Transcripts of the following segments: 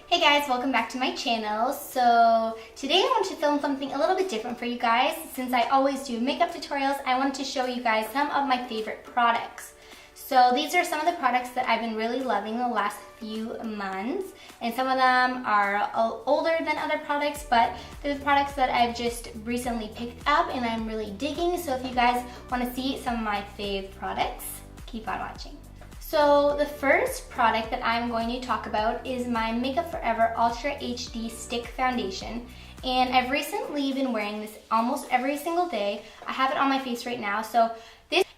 Hey guys, welcome back to my channel. So today I want to film something a little bit different for you guys. Since I always do makeup tutorials, I want to show you guys some of my favorite products. So these are some of the products that I've been really loving the last few months, and some of them are older than other products, but there's products that I've just recently picked up and I'm really digging. So if you guys want to see some of my fave products, keep on watching. So the first product that I'm going to talk about is my Makeup Forever Ultra HD Stick Foundation. And I've recently been wearing this almost every single day. I have it on my face right now. So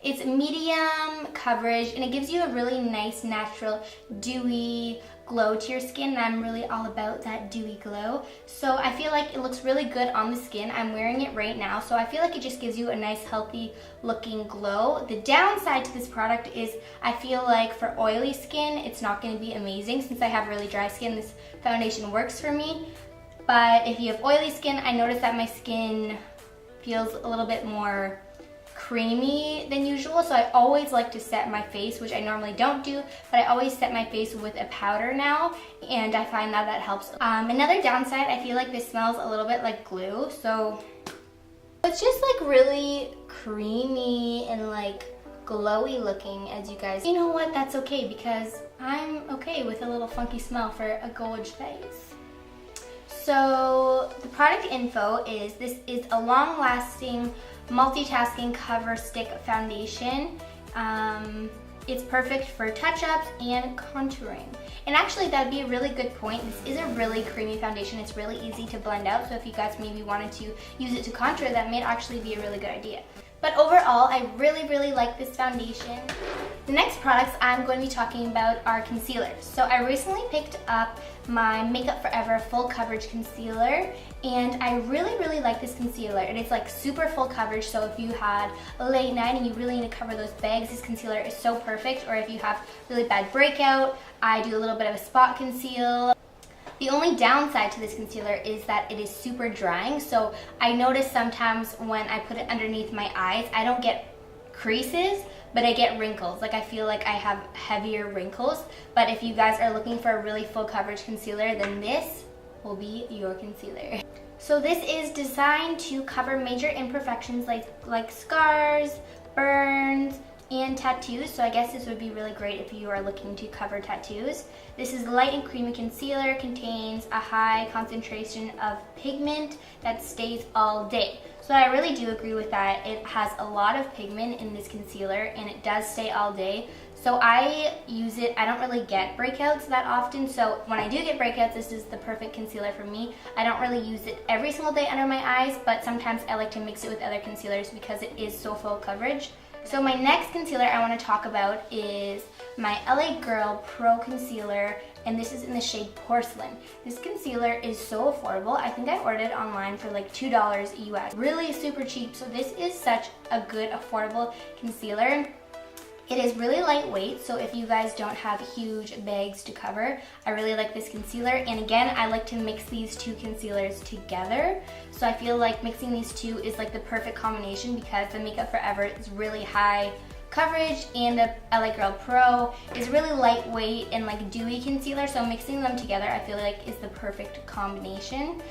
it's medium coverage and it gives you a really nice, natural, dewy glow to your skin. And I'm really all about that dewy glow. So I feel like it looks really good on the skin. I'm wearing it right now. So I feel like it just gives you a nice, healthy looking glow. The downside to this product is I feel like for oily skin, it's not going to be amazing. Since I have really dry skin, this foundation works for me. But if you have oily skin, I notice that my skin feels a little bit more creamy than usual, so I always like to set my face, which I normally don't do, but I always set my face with a powder now, and I find that that helps. Another downside, I feel like this smells a little bit like glue, so it's just like really creamy and like glowy looking, as you guys. You know what, that's okay, because I'm okay with a little funky smell for a gorgeous face. So the product info is, this is a long-lasting multitasking cover stick foundation. It's perfect for touch-ups and contouring. And actually that'd be a really good point. This is a really creamy foundation. It's really easy to blend out. So if you guys maybe wanted to use it to contour, that may actually be a really good idea. But overall, I really like this foundation. The next products I'm going to be talking about are concealers. So I recently picked up my Makeup Forever Full Coverage Concealer, and I really like this concealer. It is like super full coverage, so if you had a late night and you really need to cover those bags, this concealer is so perfect. Or if you have really bad breakout, I do a little bit of a spot conceal. The only downside to this concealer is that it is super drying, so I notice sometimes when I put it underneath my eyes, I don't get creases, but I get wrinkles. Like I feel like I have heavier wrinkles. But if you guys are looking for a really full coverage concealer, then this will be your concealer. So this is designed to cover major imperfections like scars, burns, and tattoos. So I guess this would be really great if you are looking to cover tattoos. This is light and creamy concealer, contains a high concentration of pigment that stays all day. So I really do agree with that. It has a lot of pigment in this concealer and it does stay all day. So I use it, I don't really get breakouts that often, so when I do get breakouts, this is the perfect concealer for me. I don't really use it every single day under my eyes, but sometimes I like to mix it with other concealers because it is so full coverage. So my next concealer I want to talk about is my LA Girl Pro Concealer, and this is in the shade Porcelain. This concealer is so affordable. I think I ordered it online for like $2 US. Really super cheap, so this is such a good affordable concealer. It is really lightweight, so if you guys don't have huge bags to cover, I really like this concealer. And again, I like to mix these two concealers together. So I feel like mixing these two is like the perfect combination because the Makeup Forever is really high coverage and the LA Girl Pro is really lightweight and like dewy concealer. So mixing them together, I feel like is the perfect combination.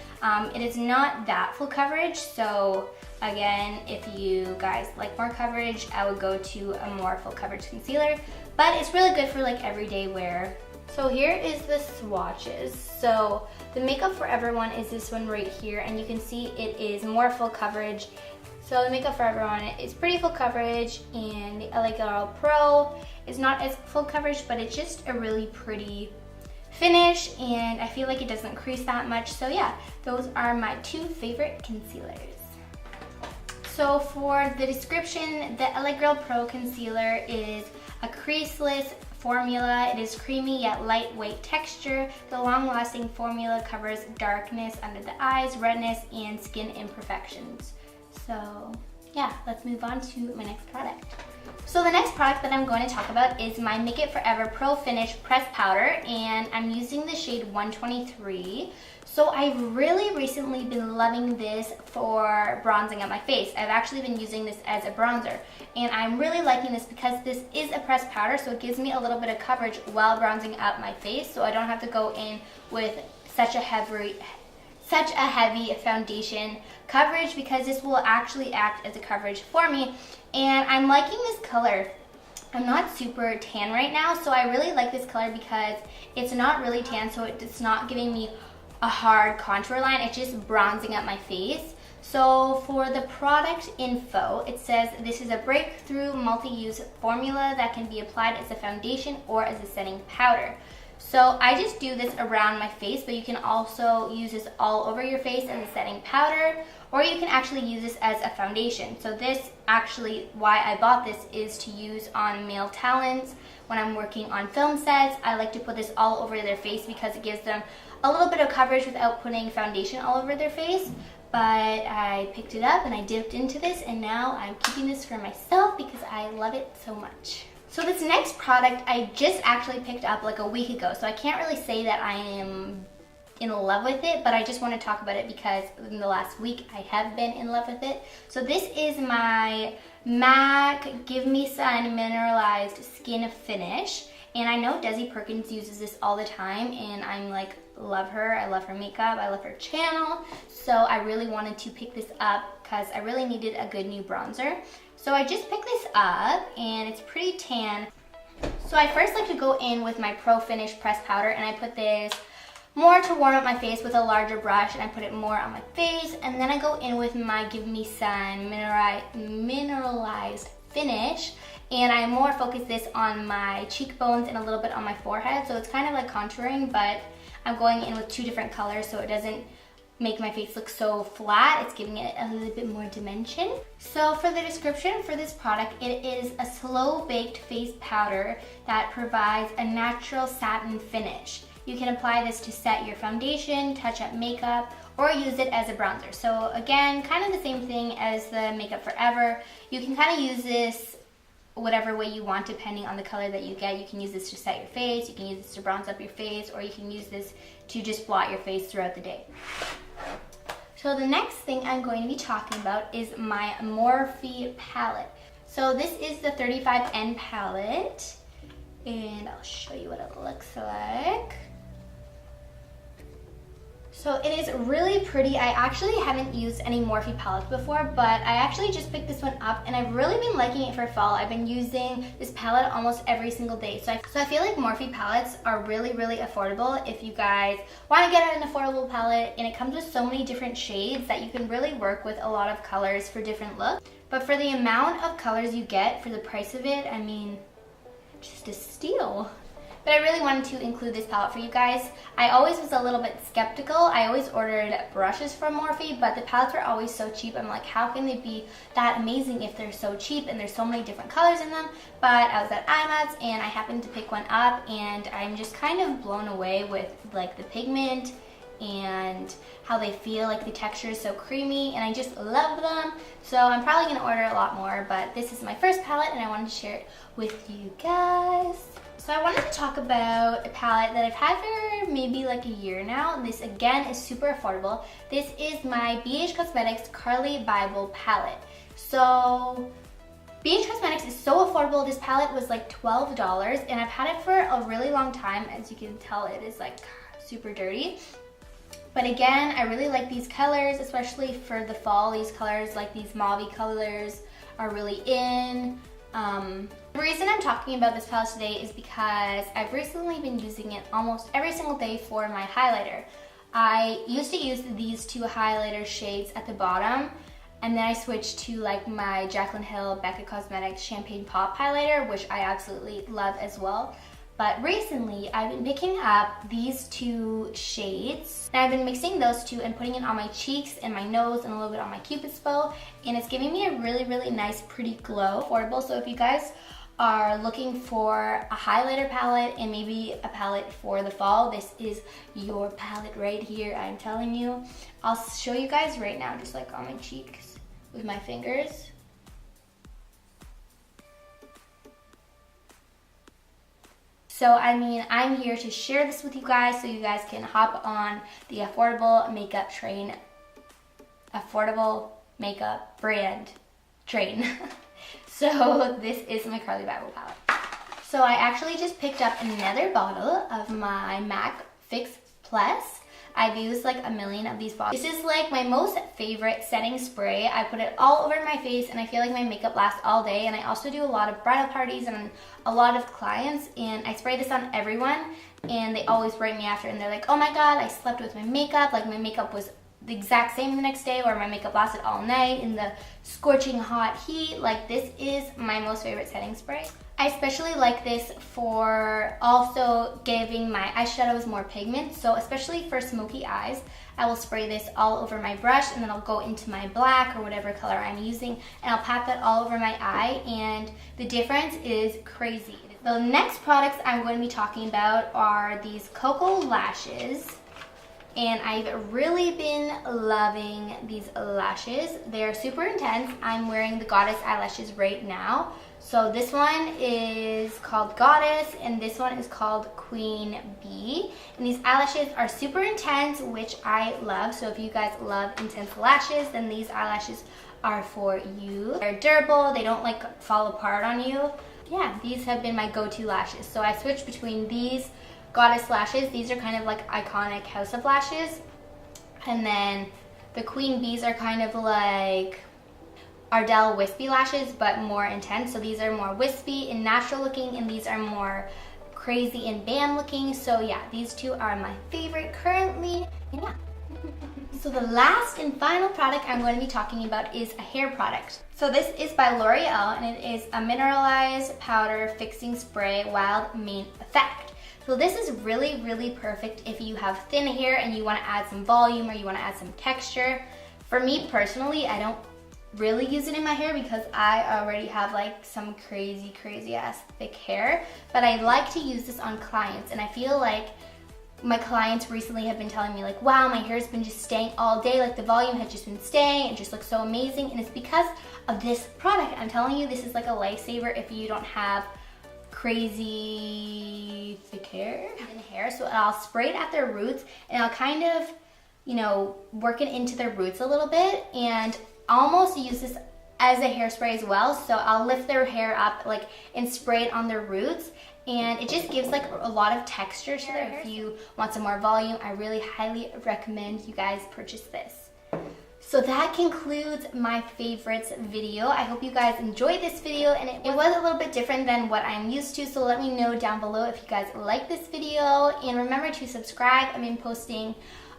It is not that full coverage, so again, if you guys like more coverage, I would go to a more full coverage concealer, but it's really good for like everyday wear. So here is the swatches. So the Makeup Forever one is this one right here, and you can see it is more full coverage. So the Makeup Forever one is pretty full coverage, and the LA Girl Pro is not as full coverage, but it's just a really pretty finish, and I feel like it doesn't crease that much. So yeah, those are my two favorite concealers. So for the description, the LA Girl Pro Concealer is a creaseless formula. It is creamy yet lightweight texture. The long-lasting formula covers darkness under the eyes, redness, and skin imperfections. So yeah, let's move on to my next product. So the next product that I'm going to talk about is my Make It Forever Pro Finish Press Powder, and I'm using the shade 123. So I've really recently been loving this for bronzing up my face. I've actually been using this as a bronzer, and I'm really liking this because this is a pressed powder, so it gives me a little bit of coverage while bronzing up my face, so I don't have to go in with such a heavy foundation coverage, because this will actually act as a coverage for me. And I'm liking this color. I'm not super tan right now, so I really like this color because it's not really tan, so it's not giving me a hard contour line. It's just bronzing up my face. So for the product info, it says this is a breakthrough multi-use formula that can be applied as a foundation or as a setting powder. So I just do this around my face, but you can also use this all over your face as a setting powder, or you can actually use this as a foundation. So this actually, why I bought this is to use on male talents. When I'm working on film sets, I like to put this all over their face because it gives them a little bit of coverage without putting foundation all over their face. But I picked it up and I dipped into this, and now I'm keeping this for myself because I love it so much. So this next product I just actually picked up like a week ago, so I can't really say that I am in love with it, but I just want to talk about it because in the last week I have been in love with it. So this is my MAC Give Me Sun Mineralized Skin Finish, and I know Desi Perkins uses this all the time, and I'm like, love her. I love her makeup, I love her channel, so I really wanted to pick this up because I really needed a good new bronzer. So I just picked this up, and it's pretty tan. So I first like to go in with my Pro Finish Press Powder, and I put this more to warm up my face with a larger brush, and I put it more on my face, and then I go in with my Give Me Sun Mineralized Finish, and I more focus this on my cheekbones and a little bit on my forehead, so it's kind of like contouring, but I'm going in with two different colors so it doesn't make my face look so flat. It's giving it a little bit more dimension. So for the description for this product, it is a slow baked face powder that provides a natural satin finish. You can apply this to set your foundation, touch up makeup, or use it as a bronzer. So again, kind of the same thing as the Make Up Forever. You can kind of use this whatever way you want depending on the color that you get. You can use this to set your face, you can use this to bronze up your face, or you can use this to just blot your face throughout the day. So the next thing I'm going to be talking about is my Morphe palette. So this is the 35N palette, and I'll show you what it looks like. So it is really pretty. I actually haven't used any Morphe palettes before, but I actually just picked this one up, and I've really been liking it for fall. I've been using this palette almost every single day. So I feel like Morphe palettes are really, really affordable if you guys want to get an affordable palette, and it comes with so many different shades that you can really work with a lot of colors for different looks. But for the amount of colors you get for the price of it, I mean, just a steal. But I really wanted to include this palette for you guys. I always was a little bit skeptical. I always ordered brushes from Morphe, but the palettes were always so cheap. I'm like, how can they be that amazing if they're so cheap and there's so many different colors in them? But I was at IMATS and I happened to pick one up, and I'm just kind of blown away with like the pigment and how they feel. Like the texture is so creamy, and I just love them. So I'm probably going to order a lot more, but this is my first palette and I wanted to share it with you guys. So I wanted to talk about a palette that I've had for maybe like a year now. This again is super affordable. This is my BH Cosmetics Carly Bible palette. So BH Cosmetics is so affordable. This palette was like $12, and I've had it for a really long time. As you can tell, it is like super dirty. But again, I really like these colors, especially for the fall. These colors, like these mauve colors, are really in. The reason I'm talking about this palette today is because I've recently been using it almost every single day for my highlighter. I used to use these two highlighter shades at the bottom, and then I switched to like my Jaclyn Hill Becca Cosmetics Champagne Pop highlighter, which I absolutely love as well. But recently, I've been picking up these two shades, and I've been mixing those two and putting it on my cheeks and my nose and a little bit on my Cupid's bow, and it's giving me a really, really nice, pretty glow. Affordable, so if you guys are looking for a highlighter palette and maybe a palette for the fall, this is your palette right here, I'm telling you. I'll show you guys right now, just like on my cheeks with my fingers. So I mean, I'm here to share this with you guys so you guys can hop on the affordable makeup brand train. So this is my Carly Bible palette. So I actually just picked up another bottle of my MAC Fix Plus. I've used like a million of these bottles. This is like my most favorite setting spray. I put it all over my face and I feel like my makeup lasts all day. And I also do a lot of bridal parties and a lot of clients, and I spray this on everyone and they always write me after and they're like, oh my god, I slept with my makeup, like my makeup was the exact same the next day, or my makeup lasted all night in the scorching hot heat. Like, this is my most favorite setting spray. I especially like this for also giving my eyeshadows more pigment. So especially for smoky eyes, I will spray this all over my brush and then I'll go into my black or whatever color I'm using and I'll pat that all over my eye, and the difference is crazy. The next products I'm going to be talking about are these Cocoa lashes. And I've really been loving these lashes. They're super intense. I'm wearing the Goddess eyelashes right now. So this one is called Goddess and this one is called Queen Bee. And these eyelashes are super intense, which I love. So if you guys love intense lashes, then these eyelashes are for you. They're durable, they don't like fall apart on you. Yeah, these have been my go-to lashes. So I switched between these Goddess lashes. These are kind of like iconic House of lashes, and then the Queen Bees are kind of like Ardell wispy lashes but more intense. So these are more wispy and natural looking, and these are more crazy and band looking. So yeah, these two are my favorite currently. And yeah. So the last and final product I'm going to be talking about is a hair product. So this is by L'Oreal and it is a mineralized powder fixing spray Wild Mane Effect. So this is really, really perfect if you have thin hair and you want to add some volume or you want to add some texture. For me personally, I don't really use it in my hair because I already have like some crazy ass thick hair, but I like to use this on clients, and I feel like my clients recently have been telling me like, wow, my hair's been just staying all day, like the volume has just been staying, it just looks so amazing, and it's because of this product. I'm telling you, this is like a lifesaver if you don't have crazy thick hair. So I'll spray it at their roots and I'll kind of, you know, work it into their roots a little bit, and almost use this as a hairspray as well. So I'll lift their hair up like and spray it on their roots, and it just gives like a lot of texture to their hair. If you want some more volume, I really highly recommend you guys purchase this. So that concludes my favorites video. I hope you guys enjoyed this video, and it was a little bit different than what I'm used to, so let me know down below if you guys like this video, and remember to subscribe. I've been posting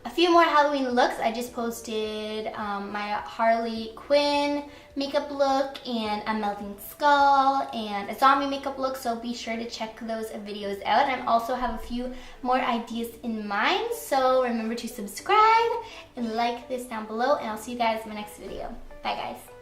a few more Halloween looks. I just posted my Harley Quinn makeup look and a melting skull and a zombie makeup look, so be sure to check those videos out. And I also have a few more ideas in mind, so remember to subscribe and like this down below, and I'll see you guys in my next video. Bye guys.